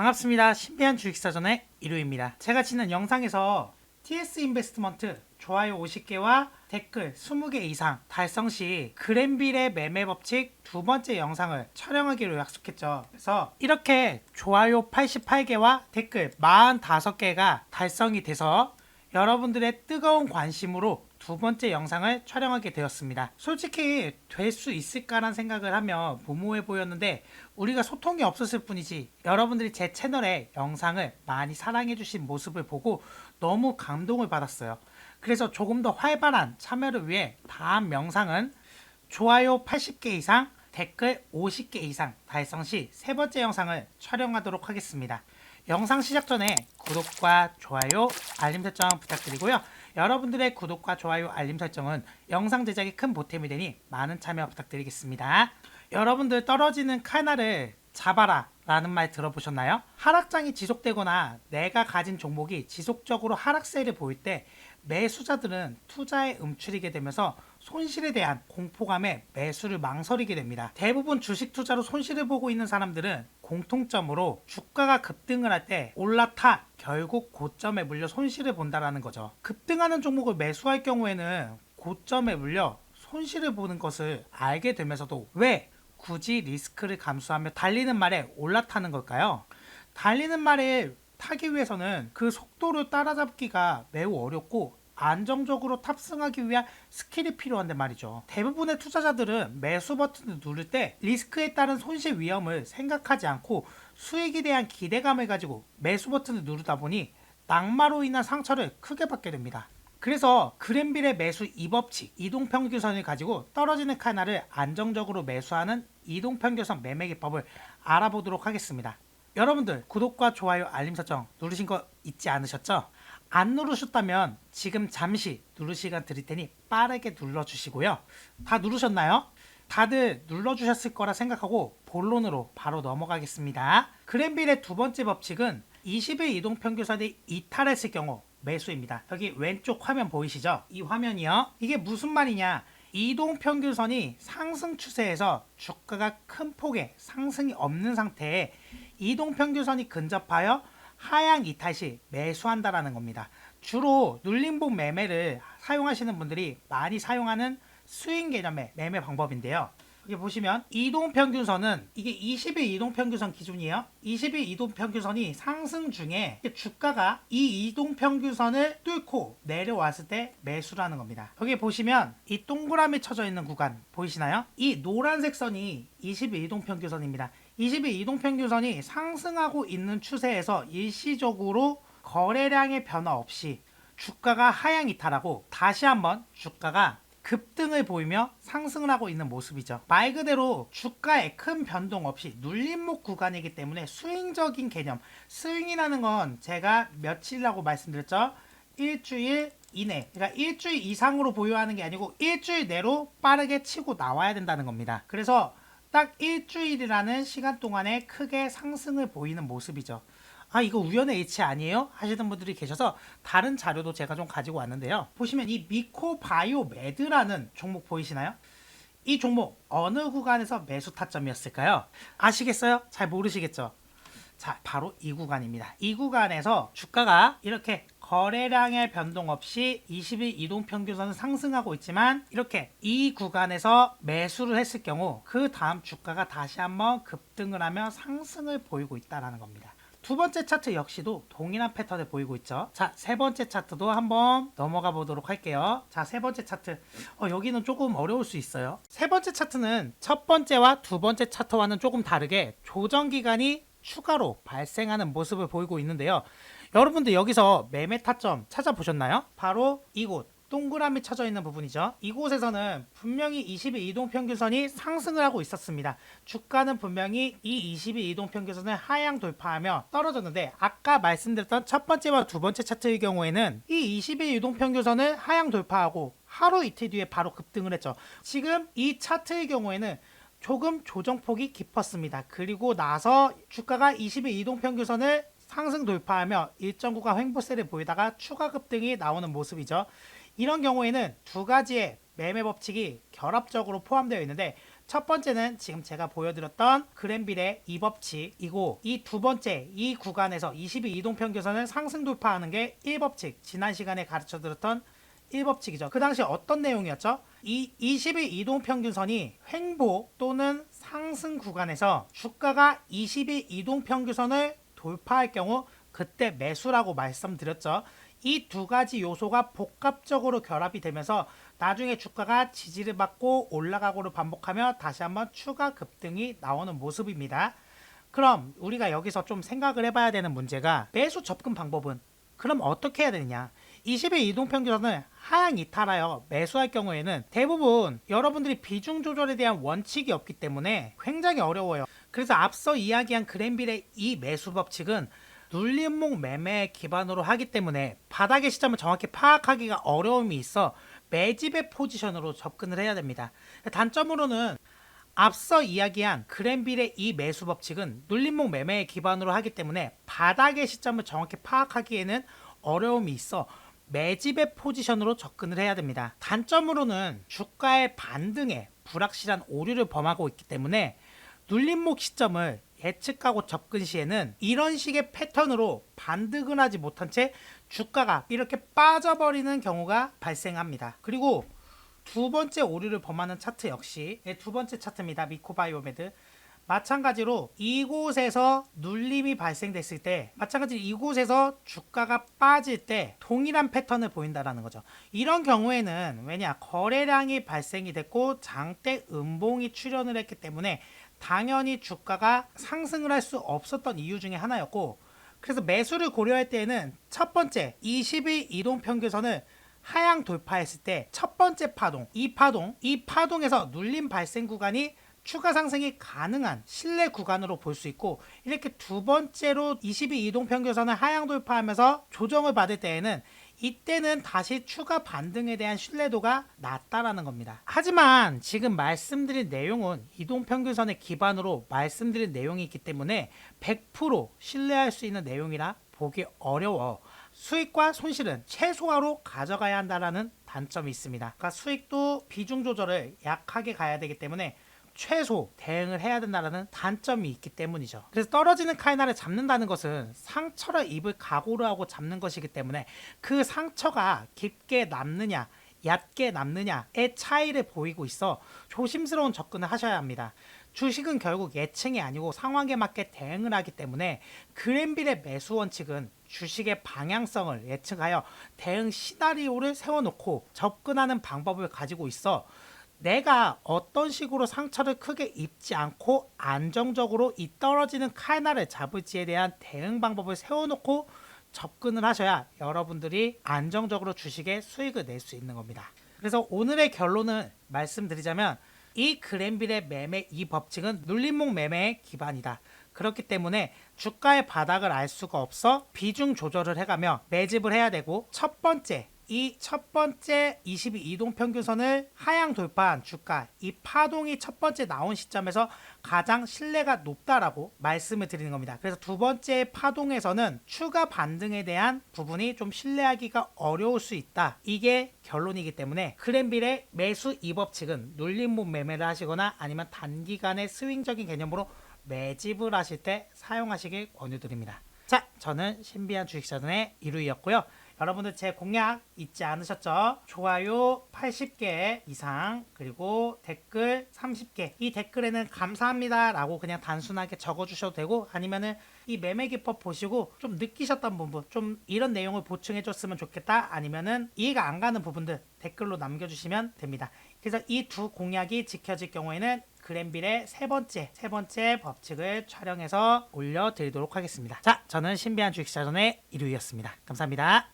반갑습니다. 신비한 주식사전의 일요입니다. 제가 지난 영상에서 TS 인베스트먼트 좋아요 50개와 댓글 20개 이상 달성 시 그랜빌의 매매 법칙 두 번째 영상을 촬영하기로 약속했죠. 그래서 이렇게 좋아요 88개와 댓글 45개가 달성이 돼서 여러분들의 뜨거운 관심으로 두 번째 영상을 촬영하게 되었습니다. 솔직히 될 수 있을까라는 생각을 하며 무모해 보였는데 우리가 소통이 없었을 뿐이지 여러분들이 제 채널에 영상을 많이 사랑해 주신 모습을 보고 너무 감동을 받았어요. 그래서 조금 더 활발한 참여를 위해 다음 영상은 좋아요 80개 이상 댓글 50개 이상 달성 시 세 번째 영상을 촬영하도록 하겠습니다. 영상 시작 전에 구독과 좋아요, 알림 설정 부탁드리고요. 여러분들의 구독과 좋아요, 알림 설정은 영상 제작에 큰 보탬이 되니 많은 참여 부탁드리겠습니다. 여러분들 떨어지는 칼날을 잡아라 라는 말 들어보셨나요? 하락장이 지속되거나 내가 가진 종목이 지속적으로 하락세를 보일 때 매수자들은 투자에 움츠리게 되면서 손실에 대한 공포감에 매수를 망설이게 됩니다. 대부분 주식 투자로 손실을 보고 있는 사람들은 공통점으로 주가가 급등을 할 때 올라타 결국 고점에 물려 손실을 본다라는 거죠. 급등하는 종목을 매수할 경우에는 고점에 물려 손실을 보는 것을 알게 되면서도 왜 굳이 리스크를 감수하며 달리는 말에 올라타는 걸까요? 달리는 말에 타기 위해서는 그 속도를 따라잡기가 매우 어렵고 안정적으로 탑승하기 위한 스킬이 필요한데 말이죠. 대부분의 투자자들은 매수 버튼을 누를 때 리스크에 따른 손실 위험을 생각하지 않고 수익에 대한 기대감을 가지고 매수 버튼을 누르다 보니 낙마로 인한 상처를 크게 받게 됩니다. 그래서 그랜빌의 매수 2법칙 이동평균선을 가지고 떨어지는 칼날을 안정적으로 매수하는 이동평균선 매매 기법을 알아보도록 하겠습니다. 여러분들 구독과 좋아요 알림 설정 누르신 거 잊지 않으셨죠? 안 누르셨다면 지금 잠시 누를 시간 드릴 테니 빠르게 눌러주시고요. 다 누르셨나요? 다들 눌러주셨을 거라 생각하고 본론으로 바로 넘어가겠습니다. 그랜빌의 두 번째 법칙은 20일 이동평균선이 이탈했을 경우 매수입니다. 여기 왼쪽 화면 보이시죠? 이 화면이요. 이게 무슨 말이냐? 이동평균선이 상승 추세에서 주가가 큰 폭의 상승이 없는 상태에 이동평균선이 근접하여 하향 이탈 시 매수한다라는 겁니다. 주로 눌림목 매매를 사용하시는 분들이 많이 사용하는 스윙 개념의 매매 방법인데요. 여기 보시면 이동평균선은 이게 20일 이동평균선 기준이에요. 20일 이동평균선이 상승 중에 주가가 이 이동평균선을 뚫고 내려왔을 때 매수라는 겁니다. 여기 보시면 이 동그라미 쳐져 있는 구간 보이시나요? 이 노란색 선이 20일 이동평균선입니다. 20일 이동평균선이 상승하고 있는 추세에서 일시적으로 거래량의 변화 없이 주가가 하향 이탈하고 다시 한번 주가가 급등을 보이며 상승을 하고 있는 모습이죠. 말 그대로 주가에 큰 변동 없이 눌림목 구간이기 때문에 스윙적인 개념, 스윙이라는 건 제가 며칠이라고 말씀드렸죠. 일주일 이내, 그러니까 일주일 이상으로 보유하는 게 아니고 일주일 내로 빠르게 치고 나와야 된다는 겁니다. 그래서 딱 일주일이라는 시간 동안에 크게 상승을 보이는 모습이죠. 아, 이거 우연의 일치 아니에요? 하시는 분들이 계셔서 다른 자료도 제가 좀 가지고 왔는데요. 보시면 이 미코바이오메드라는 종목 보이시나요? 이 종목 어느 구간에서 매수 타점이었을까요? 아시겠어요? 잘 모르시겠죠? 자, 바로 이 구간입니다. 이 구간에서 주가가 이렇게 거래량의 변동 없이 20일 이동평균선은 상승하고 있지만 이렇게 이 구간에서 매수를 했을 경우 그 다음 주가가 다시 한번 급등을 하며 상승을 보이고 있다는 겁니다. 두 번째 차트 역시도 동일한 패턴을 보이고 있죠. 자, 세 번째 차트도 한번 넘어가 보도록 할게요. 자, 세 번째 차트. 여기는 조금 어려울 수 있어요. 세 번째 차트는 첫 번째와 두 번째 차트와는 조금 다르게 조정 기간이 추가로 발생하는 모습을 보이고 있는데요. 여러분들 여기서 매매 타점 찾아보셨나요? 바로 이곳. 동그라미 쳐져 있는 부분이죠. 이곳에서는 분명히 20일 이동평균선이 상승을 하고 있었습니다. 주가는 분명히 이 20일 이동평균선을 하향 돌파하며 떨어졌는데 아까 말씀드렸던 첫 번째와 두 번째 차트의 경우에는 이 20일 이동평균선을 하향 돌파하고 하루 이틀 뒤에 바로 급등을 했죠. 지금 이 차트의 경우에는 조금 조정폭이 깊었습니다. 그리고 나서 주가가 20일 이동평균선을 상승 돌파하며 일정 구간 횡보세를 보이다가 추가 급등이 나오는 모습이죠. 이런 경우에는 두 가지의 매매 법칙이 결합적으로 포함되어 있는데, 첫 번째는 지금 제가 보여드렸던 그랜빌의 이 법칙이고, 이 두 번째 이 구간에서 22 이동평균선을 상승 돌파하는 게 1법칙, 지난 시간에 가르쳐드렸던 1법칙이죠. 그 당시 어떤 내용이었죠? 이 22 이동평균선이 횡보 또는 상승 구간에서 주가가 22 이동평균선을 돌파할 경우 그때 매수라고 말씀드렸죠. 이 두 가지 요소가 복합적으로 결합이 되면서 나중에 주가가 지지를 받고 올라가고를 반복하며 다시 한번 추가 급등이 나오는 모습입니다. 그럼 우리가 여기서 좀 생각을 해봐야 되는 문제가, 매수 접근 방법은 그럼 어떻게 해야 되느냐. 20일 이동평균선을 하향 이탈하여 매수할 경우에는 대부분 여러분들이 비중 조절에 대한 원칙이 없기 때문에 굉장히 어려워요. 그래서 앞서 이야기한 그랜빌의 이 매수 법칙은 눌림목 매매에 기반으로 하기 때문에 바닥의 시점을 정확히 파악하기가 어려움이 있어 매집의 포지션으로 접근을 해야 됩니다. 단점으로는 앞서 이야기한 그랜빌의 이 매수 법칙은 눌림목 매매에 기반으로 하기 때문에 바닥의 시점을 정확히 파악하기에는 어려움이 있어 매집의 포지션으로 접근을 해야 됩니다. 단점으로는 주가의 반등에 불확실한 오류를 범하고 있기 때문에 눌림목 시점을 예측하고 접근 시에는 이런 식의 패턴으로 반등을 하지 못한 채 주가가 이렇게 빠져버리는 경우가 발생합니다. 그리고 두 번째 오류를 범하는 차트 역시 두 번째 차트입니다. 미코바이오메드. 마찬가지로 이곳에서 눌림이 발생됐을 때, 마찬가지로 이곳에서 주가가 빠질 때 동일한 패턴을 보인다는 거죠. 이런 경우에는 왜냐, 거래량이 발생이 됐고 장대 음봉이 출현을 했기 때문에 당연히 주가가 상승을 할 수 없었던 이유 중에 하나였고, 그래서 매수를 고려할 때에는 첫 번째 20일 이동평균선을 하향 돌파했을 때 첫 번째 파동, 이 파동에서 눌림 발생 구간이 추가 상승이 가능한 신뢰 구간으로 볼 수 있고, 이렇게 두 번째로 22 이동평균선을 하향 돌파하면서 조정을 받을 때에는 이때는 다시 추가 반등에 대한 신뢰도가 낮다라는 겁니다. 하지만 지금 말씀드린 내용은 이동평균선에 기반으로 말씀드린 내용이 있기 때문에 100% 신뢰할 수 있는 내용이라 보기 어려워. 수익과 손실은 최소화로 가져가야 한다는 단점이 있습니다. 그러니까 수익도 비중 조절을 약하게 가야 되기 때문에 최소 대응을 해야 된다는 단점이 있기 때문이죠. 그래서 떨어지는 카이나를 잡는다는 것은 상처를 입을 각오를 하고 잡는 것이기 때문에 그 상처가 깊게 남느냐 얕게 남느냐의 차이를 보이고 있어 조심스러운 접근을 하셔야 합니다. 주식은 결국 예측이 아니고 상황에 맞게 대응을 하기 때문에 그랜빌의 매수 원칙은 주식의 방향성을 예측하여 대응 시나리오를 세워놓고 접근하는 방법을 가지고 있어 내가 어떤 식으로 상처를 크게 입지 않고 안정적으로 이 떨어지는 칼날을 잡을지에 대한 대응 방법을 세워놓고 접근을 하셔야 여러분들이 안정적으로 주식에 수익을 낼 수 있는 겁니다. 그래서 오늘의 결론을 말씀드리자면, 이 그랜빌의 매매 이 법칙은 눌림목 매매의 기반이다. 그렇기 때문에 주가의 바닥을 알 수가 없어 비중 조절을 해가며 매집을 해야 되고, 이 첫 번째 22 이동평균선을 하향 돌파한 주가, 이 파동이 첫 번째 나온 시점에서 가장 신뢰가 높다라고 말씀을 드리는 겁니다. 그래서 두 번째 파동에서는 추가 반등에 대한 부분이 좀 신뢰하기가 어려울 수 있다. 이게 결론이기 때문에 그랜빌의 매수 이 법칙은 눌림목 매매를 하시거나 아니면 단기간의 스윙적인 개념으로 매집을 하실 때 사용하시길 권유드립니다. 자, 저는 신비한 주식자전의 이루이였고요. 여러분들 제 공약 잊지 않으셨죠? 좋아요 80개 이상, 그리고 댓글 30개. 이 댓글에는 감사합니다 라고 그냥 단순하게 적어주셔도 되고, 아니면은 이 매매 기법 보시고 좀 느끼셨던 부분, 좀 이런 내용을 보충해 줬으면 좋겠다, 아니면은 이해가 안 가는 부분들 댓글로 남겨주시면 됩니다. 그래서 이 두 공약이 지켜질 경우에는 그랜빌의 세 번째 법칙을 촬영해서 올려드리도록 하겠습니다. 자, 저는 신비한 주식자전의 이루이였습니다. 감사합니다.